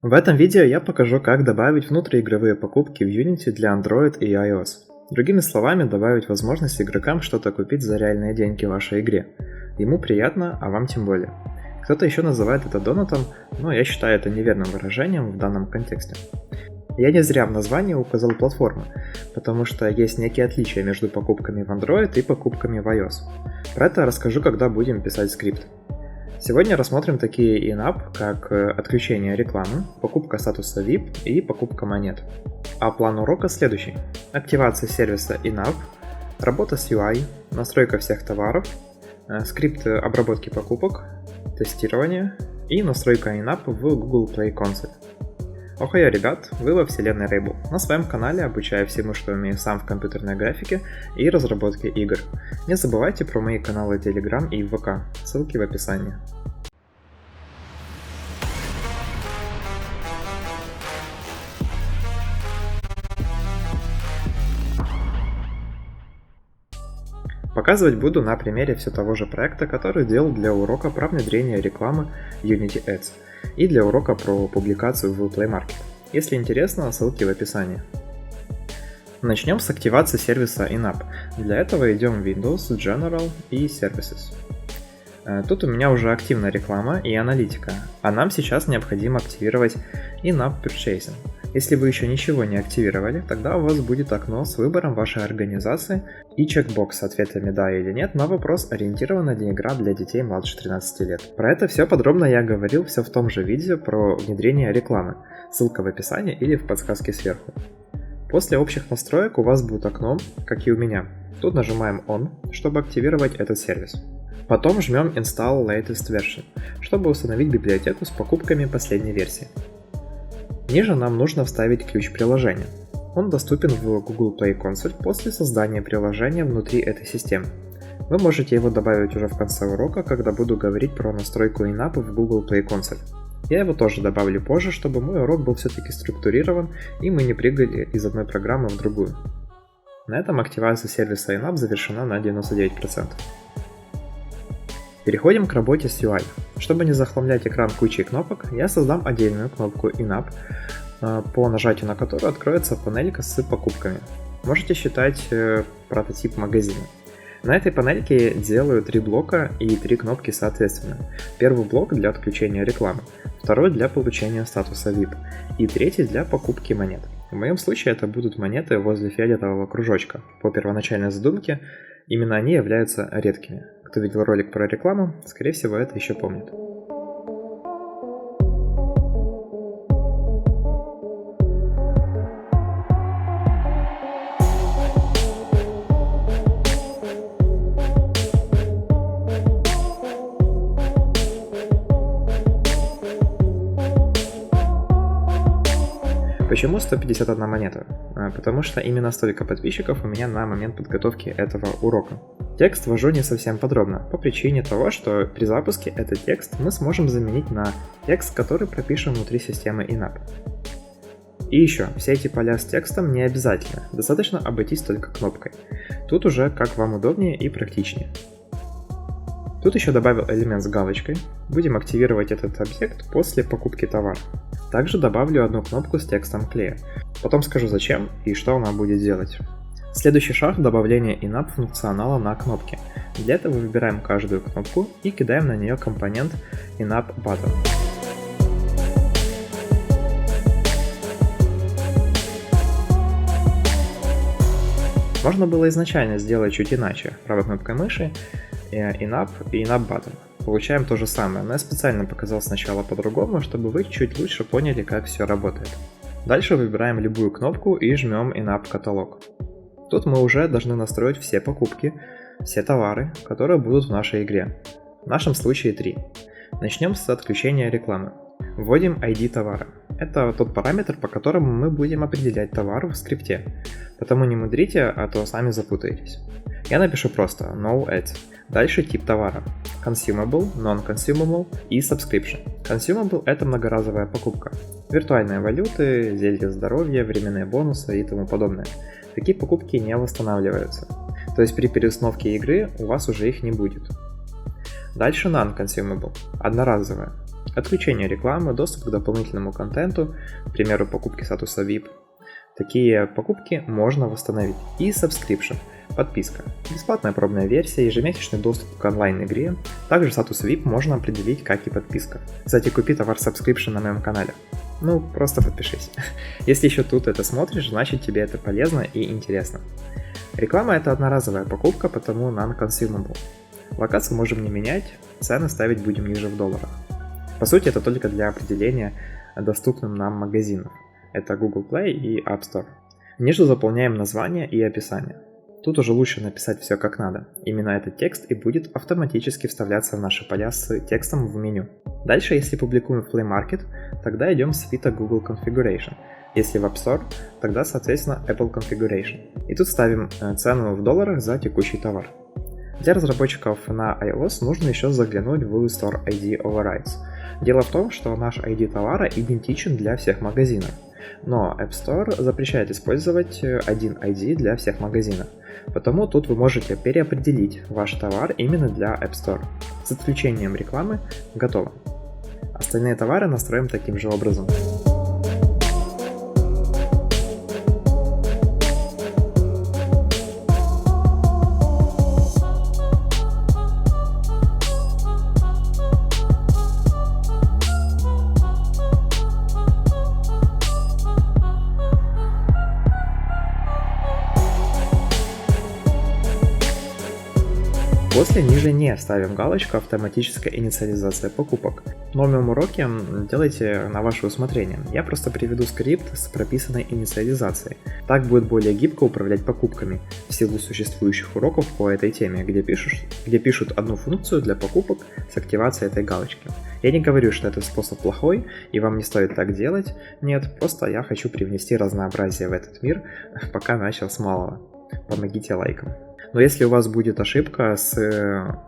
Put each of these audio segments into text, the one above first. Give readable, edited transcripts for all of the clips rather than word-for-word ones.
В этом видео я покажу, как добавить внутриигровые покупки в Unity для Android и iOS. Другими словами, добавить возможность игрокам что-то купить за реальные деньги в вашей игре. Ему приятно, а вам тем более. Кто-то еще называет это донатом, но я считаю это неверным выражением в данном контексте. Я не зря в названии указал платформы, потому что есть некие отличия между покупками в Android и покупками в iOS. Про это расскажу, когда будем писать скрипт. Сегодня рассмотрим такие in-app, как отключение рекламы, покупка статуса VIP и покупка монет. А план урока следующий. Активация сервиса in-app, работа с UI, настройка всех товаров, скрипт обработки покупок, тестирование и настройка in-app в Google Play Console. Охайо, ребят, вы во вселенной Рэйбл. На своем канале обучаю всему, что умею сам в компьютерной графике и разработке игр. Не забывайте про мои каналы Telegram и ВК, ссылки в описании. Показывать буду на примере все того же проекта, который делал для урока про внедрение рекламы Unity Ads и для урока про публикацию в Play Market. Если интересно, ссылки в описании. Начнем с активации сервиса in-app. Для этого идем в Windows, General и Services. Тут у меня уже активна реклама и аналитика, а нам сейчас необходимо активировать in-app Purchasing. Если вы еще ничего не активировали, тогда у вас будет окно с выбором вашей организации и чекбокс с ответами «да» или «нет» на вопрос, ориентированная ли игра для детей младше 13 лет. Про это все подробно я говорил все в том же видео про внедрение рекламы, ссылка в описании или в подсказке сверху. После общих настроек у вас будет окно, как и у меня. Тут нажимаем «On», чтобы активировать этот сервис. Потом жмем Install Latest Version, чтобы установить библиотеку с покупками последней версии. Ниже нам нужно вставить ключ приложения. Он доступен в Google Play Console после создания приложения внутри этой системы. Вы можете его добавить уже в конце урока, когда буду говорить про настройку in-app в Google Play Console. Я его тоже добавлю позже, чтобы мой урок был все-таки структурирован и мы не прыгали из одной программы в другую. На этом активация сервиса in-app завершена на 99%. Переходим к работе с UI. Чтобы не захламлять экран кучей кнопок, я создам отдельную кнопку in-app, по нажатию на которую откроется панелька с покупками. Можете считать прототип магазина. На этой панельке делаю 3 блока и 3 кнопки соответственно. Первый блок для отключения рекламы, второй для получения статуса VIP и третий для покупки монет. В моем случае это будут монеты возле фиолетового кружочка. По первоначальной задумке именно они являются редкими. Кто видел ролик про рекламу, скорее всего это еще помнит. Почему 151 монета? Потому что именно столько подписчиков у меня на момент подготовки этого урока. Текст ввожу не совсем подробно, по причине того, что при запуске этот текст мы сможем заменить на текст, который пропишем внутри системы in-app. И еще, все эти поля с текстом не обязательно, достаточно обойтись только кнопкой. Тут уже как вам удобнее и практичнее. Тут еще добавил элемент с галочкой, будем активировать этот объект после покупки товара. Также добавлю одну кнопку с текстом клея, потом скажу зачем и что она будет делать. Следующий шаг – добавление in-app функционала на кнопки. Для этого выбираем каждую кнопку и кидаем на нее компонент in-app button. Можно было изначально сделать чуть иначе, правой кнопкой мыши, in-app и in-app button. Получаем то же самое, но я специально показал сначала по-другому, чтобы вы чуть лучше поняли, как все работает. Дальше выбираем любую кнопку и жмем in-app каталог. Тут мы уже должны настроить все покупки, все товары, которые будут в нашей игре. В нашем случае 3. Начнем с отключения рекламы. Вводим ID товара. Это тот параметр, по которому мы будем определять товар в скрипте. Потому не мудрите, а то сами запутаетесь. Я напишу просто No Ads. Дальше тип товара. Consumable, Non-Consumable и Subscription. Consumable – это многоразовая покупка. Виртуальные валюты, зелья здоровья, временные бонусы и тому подобное. Такие покупки не восстанавливаются. То есть при переустановке игры у вас уже их не будет. Дальше Non-Consumable – одноразовая. Отключение рекламы, доступ к дополнительному контенту, к примеру, покупки статуса VIP. Такие покупки можно восстановить. И subscription – подписка. Бесплатная пробная версия, ежемесячный доступ к онлайн-игре. Также статус VIP можно определить, как и подписка. Кстати, купи товар subscription на моем канале. Ну, просто подпишись. Если еще тут это смотришь, значит тебе это полезно и интересно. Реклама – это одноразовая покупка, потому non-consumable. Локацию можем не менять, цены ставить будем ниже в долларах. По сути, это только для определения доступным нам магазинов. Это Google Play и App Store. Ниже заполняем название и описание. Тут уже лучше написать все как надо. Именно этот текст и будет автоматически вставляться в наши поля с текстом в меню. Дальше, если публикуем в Play Market, тогда идем с свиток Google Configuration. Если в App Store, тогда, соответственно, Apple Configuration. И тут ставим цену в долларах за текущий товар. Для разработчиков на iOS нужно еще заглянуть в Store ID Overrides. Дело в том, что наш ID товара идентичен для всех магазинов, но App Store запрещает использовать один ID для всех магазинов, потому тут вы можете переопределить ваш товар именно для App Store. С отключением рекламы готово. Остальные товары настроим таким же образом. После ниже не ставим галочку «Автоматическая инициализация покупок». В новом уроке делайте на ваше усмотрение. Я просто приведу скрипт с прописанной инициализацией. Так будет более гибко управлять покупками в силу существующих уроков по этой теме, где пишут одну функцию для покупок с активацией этой галочки. Я не говорю, что этот способ плохой и вам не стоит так делать. Нет, просто я хочу привнести разнообразие в этот мир, пока начал с малого. Помогите лайком. Но если у вас будет ошибка с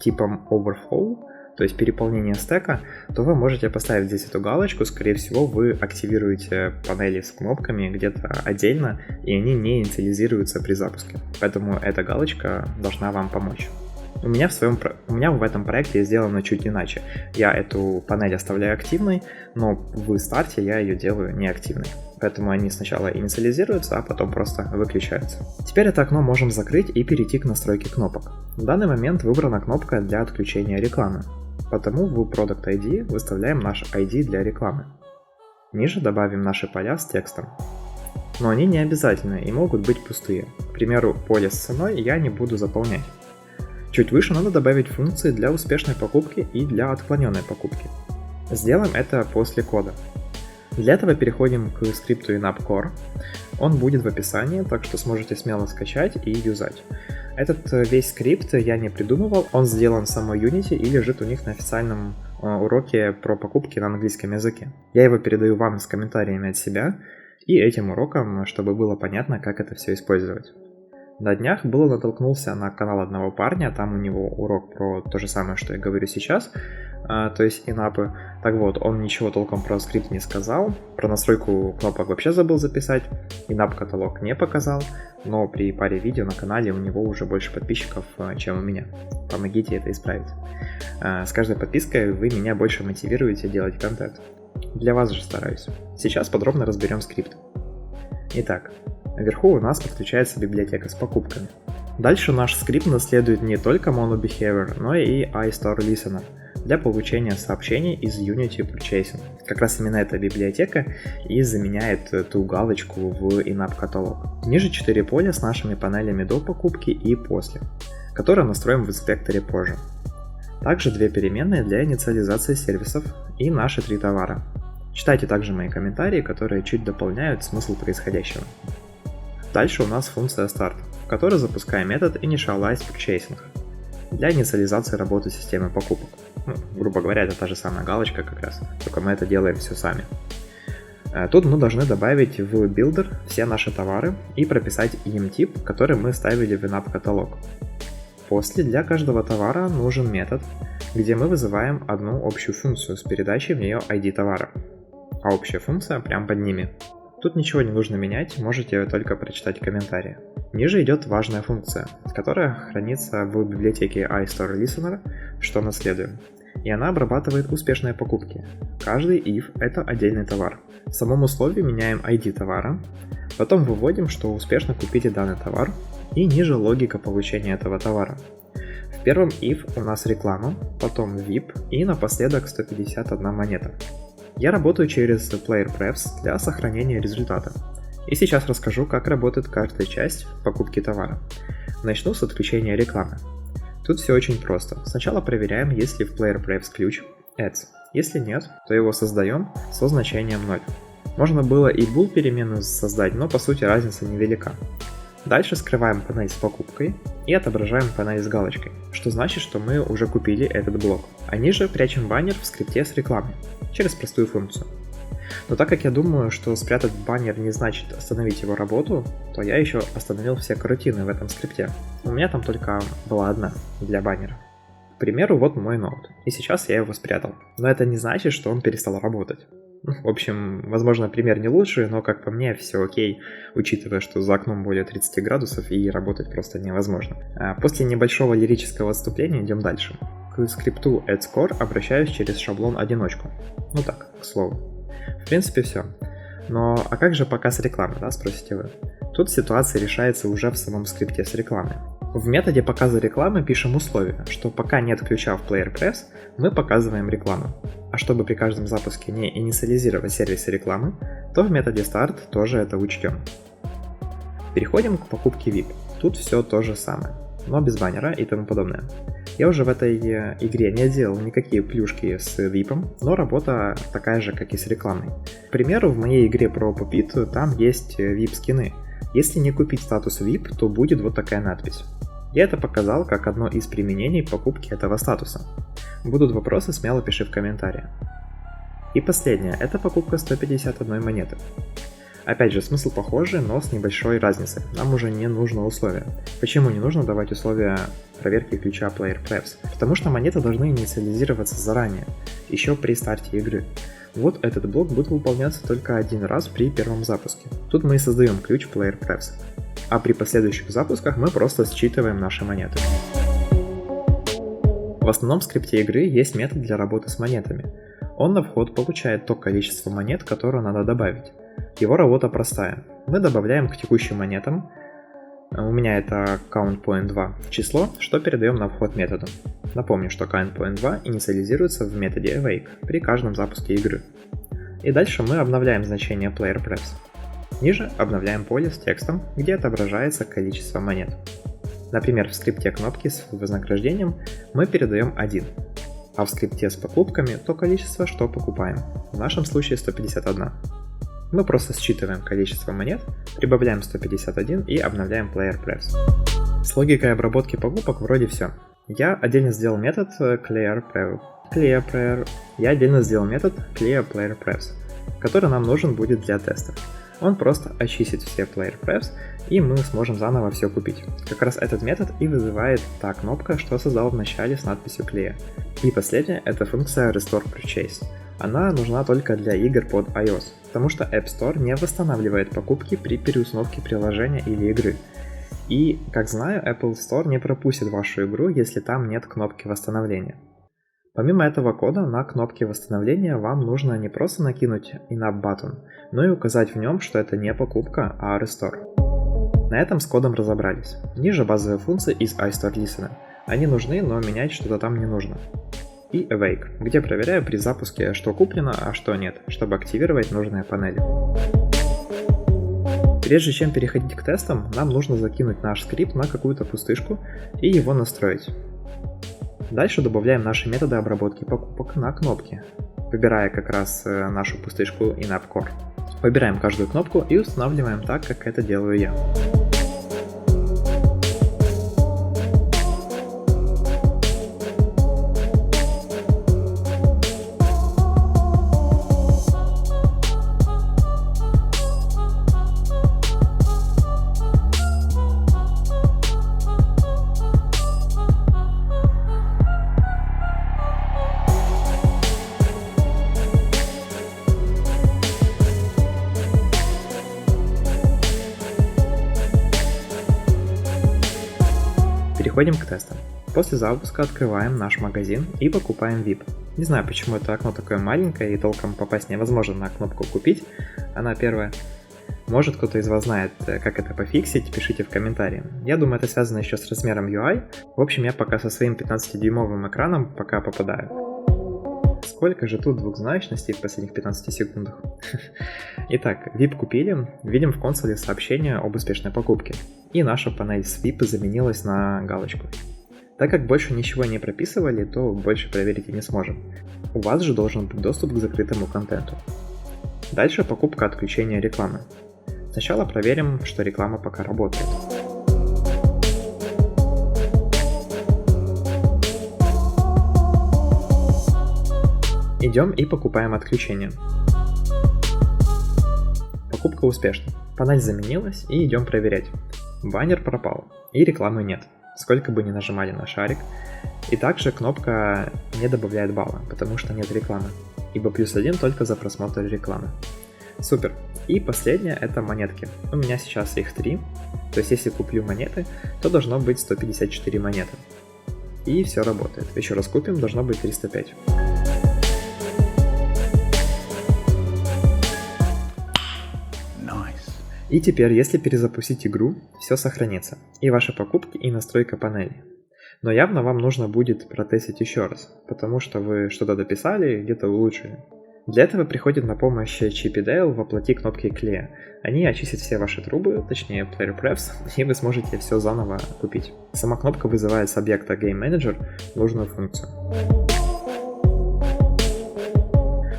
типом overflow, то есть переполнение стека, то вы можете поставить здесь эту галочку. Скорее всего, вы активируете панели с кнопками где-то отдельно, и они не инициализируются при запуске. Поэтому эта галочка должна вам помочь. У меня в этом проекте сделано чуть иначе. Я эту панель оставляю активной, но в старте я ее делаю неактивной. Поэтому они сначала инициализируются, а потом просто выключаются. Теперь это окно можем закрыть и перейти к настройке кнопок. В данный момент выбрана кнопка для отключения рекламы. Потому в Product ID выставляем наш ID для рекламы. Ниже добавим наши поля с текстом. Но они не обязательны и могут быть пустые. К примеру, поле с ценой я не буду заполнять. Чуть выше надо добавить функции для успешной покупки и для отклоненной покупки. Сделаем это после кода. Для этого переходим к скрипту InAppCore. Он будет в описании, так что сможете смело скачать и юзать. Этот весь скрипт я не придумывал, он сделан в самой Unity и лежит у них на официальном уроке про покупки на английском языке. Я его передаю вам с комментариями от себя и этим уроком, чтобы было понятно, как это все использовать. На днях было натолкнулся на канал одного парня, там у него урок про то же самое, что я говорю сейчас, то есть инапы. Так вот, он ничего толком про скрипт не сказал, про настройку кнопок вообще забыл записать, инап-каталог не показал, но при паре видео на канале у него уже больше подписчиков, чем у меня. Помогите это исправить. С каждой подпиской вы меня больше мотивируете делать контент. Для вас же стараюсь. Сейчас подробно разберем скрипт. Итак, вверху у нас подключается библиотека с покупками. Дальше наш скрипт наследует не только MonoBehavior, но и iStore Listener для получения сообщений из Unity Purchasing. Как раз именно эта библиотека и заменяет ту галочку в in-app каталог. Ниже 4 поля с нашими панелями до покупки и после, которые настроим в инспекторе позже. Также 2 переменные для инициализации сервисов и наши 3 товара. Читайте также мои комментарии, которые чуть дополняют смысл происходящего. Дальше у нас функция Start, в которой запускаем метод Initialize Purchasing для инициализации работы системы покупок. Грубо говоря, это та же самая галочка как раз, только мы это делаем все сами. Тут мы должны добавить в Builder все наши товары и прописать им тип, который мы ставили в in-app каталог. После для каждого товара нужен метод, где мы вызываем одну общую функцию с передачей в нее ID товара, а общая функция прямо под ними. Тут ничего не нужно менять, можете только прочитать комментарии. Ниже идет важная функция, которая хранится в библиотеке iStore Listener, что наследуем. и она обрабатывает успешные покупки. Каждый if – это отдельный товар. В самом условии меняем ID товара, потом выводим, что успешно купили данный товар, и ниже логика получения этого товара. В первом if у нас реклама, потом VIP и напоследок 151 монета. Я работаю через Player Prefs для сохранения результата. И сейчас расскажу, как работает каждая часть покупки товара. Начну с отключения рекламы. Тут все очень просто. Сначала проверяем, есть ли в Player Prefs ключ ads. Если нет, то его создаем со значением 0. Можно было и bool переменную создать, но по сути разница невелика. Дальше скрываем панель с покупкой и отображаем панель с галочкой, что значит, что мы уже купили этот блок. А ниже прячем баннер в скрипте с рекламой через простую функцию. Но так как я думаю, что спрятать баннер не значит остановить его работу, то я еще остановил все карутины в этом скрипте. У меня там только была одна для баннера. К примеру, вот мой ноут, и сейчас я его спрятал. Но это не значит, что он перестал работать. В общем, возможно, пример не лучший, но как по мне все окей, учитывая, что за окном более 30 градусов и работать просто невозможно. После небольшого лирического отступления идем дальше. К скрипту add_score обращаюсь через шаблон одиночку. Ну так, к слову. В принципе все. Но а как же показ рекламы, да, спросите вы? Тут ситуация решается уже в самом скрипте с рекламой. В методе показа рекламы пишем условие, что пока нет ключа в Player Prefs, мы показываем рекламу. А чтобы при каждом запуске не инициализировать сервисы рекламы, то в методе start тоже это учтем. Переходим к покупке VIP. Тут все то же самое, но без баннера и тому подобное. Я уже в этой игре не делал никакие плюшки с VIP, но работа такая же, как и с рекламой. К примеру, в моей игре про Popit там есть VIP скины. Если не купить статус VIP, то будет вот такая надпись. Я это показал как одно из применений покупки этого статуса. Будут вопросы, смело пиши в комментариях. И последнее, это покупка 151 монеты. Опять же, смысл похожий, но с небольшой разницей. Нам уже не нужно условия. Почему не нужно давать условия проверки ключа Player Prefs? Потому что монеты должны инициализироваться заранее, еще при старте игры. Вот этот блок будет выполняться только один раз при первом запуске. Тут мы и создаем ключ Player Prefs, а при последующих запусках мы просто считываем наши монеты. В основном скрипте игры есть метод для работы с монетами. Он на вход получает то количество монет, которое надо добавить. Его работа простая. Мы добавляем к текущим монетам, у меня это countPoint2, число, что передаем на вход методу. Напомню, что countPoint2 инициализируется в методе awake при каждом запуске игры. И дальше мы обновляем значение Player Prefs. Ниже обновляем поле с текстом, где отображается количество монет. Например, в скрипте кнопки с вознаграждением мы передаем 1, а в скрипте с покупками то количество, что покупаем, в нашем случае 151. Мы просто считываем количество монет, прибавляем 151 и обновляем Player Prefs. С логикой обработки покупок вроде все. Я отдельно сделал метод Clear Player Prefs, который нам нужен будет для тестов. Он просто очистит все Player Prefs, и мы сможем заново все купить. Как раз этот метод и вызывает та кнопка, что создал в начале с надписью Clear. И последняя — это функция Restore Purchase. Она нужна только для игр под iOS, потому что App Store не восстанавливает покупки при переустановке приложения или игры. И, как знаю, Apple Store не пропустит вашу игру, если там нет кнопки восстановления. Помимо этого кода, на кнопке восстановления вам нужно не просто накинуть In-App Button, но и указать в нем, что это не покупка, а Restore. На этом с кодом разобрались. Ниже базовые функции из iStore Listener. Они нужны, но менять что-то там не нужно. И Awake, где проверяю при запуске, что куплено, а что нет, чтобы активировать нужные панели. Прежде чем переходить к тестам, нам нужно закинуть наш скрипт на какую-то пустышку и его настроить. Дальше добавляем наши методы обработки покупок на кнопки, выбирая как раз нашу пустышку In-App Core. Выбираем каждую кнопку и устанавливаем так, как это делаю я. Переходим к тестам. После запуска открываем наш магазин и покупаем VIP. Не знаю, почему это окно такое маленькое и толком попасть невозможно на кнопку «Купить». Она первая. Может, кто-то из вас знает, как это пофиксить, пишите в комментарии. Я думаю, это связано еще с размером UI. В общем, я пока со своим 15-дюймовым экраном пока попадаю. Сколько же тут двухзначностей в последних 15 секундах? Итак, VIP купили, видим в консоли сообщение об успешной покупке. И наша панель с VIP заменилась на галочку. Так как больше ничего не прописывали, то больше проверить и не сможем. У вас же должен быть доступ к закрытому контенту. Дальше покупка отключения рекламы. Сначала проверим, что реклама пока работает. Идем и покупаем отключение. Покупка успешна. Панель заменилась и идем проверять. Баннер пропал и рекламы нет, сколько бы ни нажимали на шарик. И также кнопка не добавляет балла, потому что нет рекламы, ибо +1 только за просмотр рекламы. Супер. И последнее это монетки. У меня сейчас их 3, то есть если куплю монеты, то должно быть 154 монеты. И все работает. Еще раз купим, должно быть 305. И теперь, если перезапустить игру, все сохранится, и ваши покупки, и настройка панели. Но явно вам нужно будет протестить еще раз, потому что вы что-то дописали и где-то улучшили. Для этого приходит на помощь Chip и Dale воплоти кнопки клея. Они очистят все ваши трубы, точнее player prefs, и вы сможете все заново купить. Сама кнопка вызывает с объекта Game Manager нужную функцию.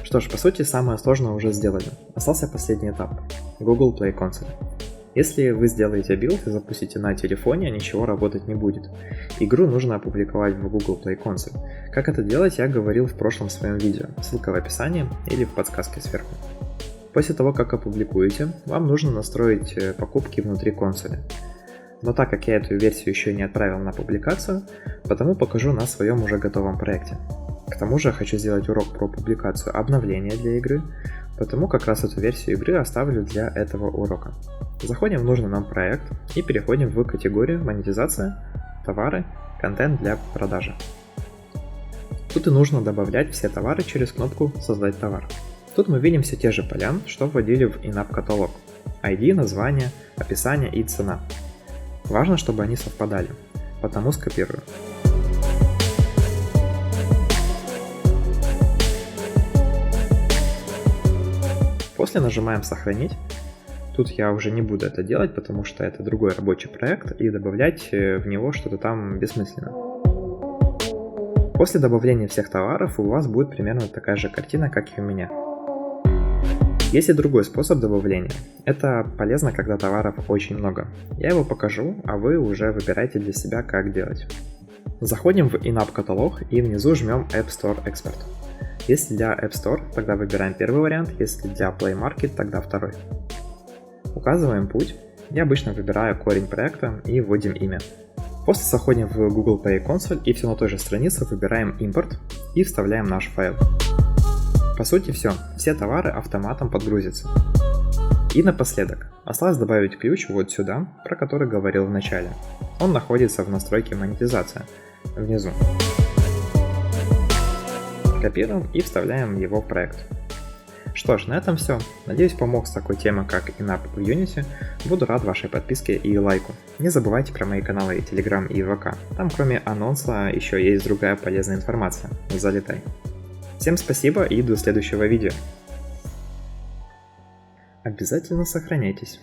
Что ж, по сути, самое сложное уже сделали. Остался последний этап – Google Play Console. Если вы сделаете билд и запустите на телефоне, ничего работать не будет. Игру нужно опубликовать в Google Play Console. Как это делать, я говорил в прошлом своем видео, ссылка в описании или в подсказке сверху. После того, как опубликуете, вам нужно настроить покупки внутри консоли. Но так как я эту версию еще не отправил на публикацию, потому покажу на своем уже готовом проекте. К тому же хочу сделать урок про публикацию обновления для игры, потому как раз эту версию игры оставлю для этого урока. Заходим в нужный нам проект и переходим в категорию «Монетизация», «Товары», «Контент для продажи». Тут и нужно добавлять все товары через кнопку «Создать товар». Тут мы видим все те же поля, что вводили в in-app каталог: ID, название, описание и цена. Важно, чтобы они совпадали, потому скопирую. После нажимаем «Сохранить». Тут я уже не буду это делать, потому что это другой рабочий проект, и добавлять в него что-то там бессмысленно. После добавления всех товаров у вас будет примерно такая же картина, как и у меня. Есть и другой способ добавления. Это полезно, когда товаров очень много. Я его покажу, а вы уже выбирайте для себя, как делать. Заходим в in-app каталог и внизу жмем App Store Export. Если для App Store, тогда выбираем первый вариант, если для Play Market, тогда второй. Указываем путь, я обычно выбираю корень проекта и вводим имя. После заходим в Google Play Console и все на той же странице выбираем импорт и вставляем наш файл. По сути все товары автоматом подгрузятся. И напоследок, осталось добавить ключ вот сюда, про который говорил в начале. Он находится в настройке монетизация, внизу. Копируем и вставляем его в проект. Что ж, на этом все. Надеюсь, помог с такой темой, как in-app в Unity. Буду рад вашей подписке и лайку. Не забывайте про мои каналы и Telegram и ВК. Там кроме анонса еще есть другая полезная информация. Залетай. Всем спасибо и до следующего видео. Обязательно сохраняйтесь.